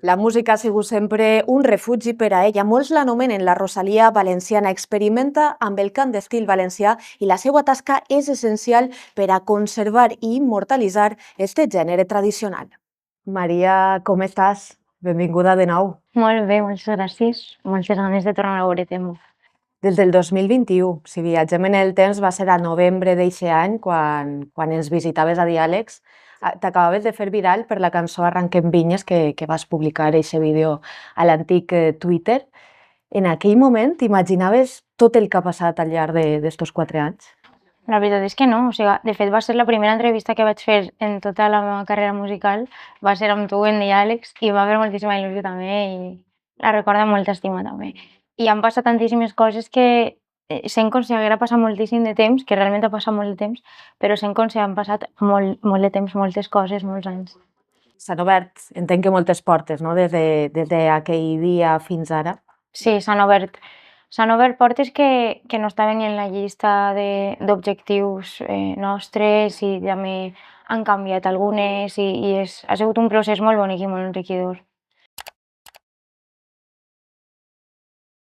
La música ha sigut sempre un refugi per a ella. Molts l'anomenen la Rosalia valenciana. Experimenta amb el cant d'estil valencià i la seva tasca és essencial per a conservar i immortalitzar este gènere tradicional. Maria, com estàs? Benvinguda de nou. Molt bé, moltes gràcies. Moltes ganes de tornar a veure tema. Des del 2021, si viatgem en el temps, va ser a novembre d'eixe any, quan ens visitaves a Diàlegs. T'acabaves de fer viral per la cançó Arranquem vinyes que vas publicar eixe vídeo a l'antic Twitter. En aquell moment t'imaginaves tot el que ha passat al llarg d'estos 4 anys? La veritat és que no, o sigui, de fet va ser la primera entrevista que vaig fer en tota la meva carrera musical, va ser amb tu en Diàlegs i va fer moltíssima il·lusió també i la recordo amb molta estima també. I han passat tantíssimes coses que sent com si haguera passat moltíssim de temps, que realment ha passat molt de temps, però sent com si han passat molt de temps, moltes coses, molts anys. S'han obert, entenc que moltes portes, no? Des d'aquell dia fins ara. Sí, s'han obert portes que no estaven ni en la llista d'objectius nostres i també han canviat algunes i ha sigut un procés molt bonic i molt enriquidor.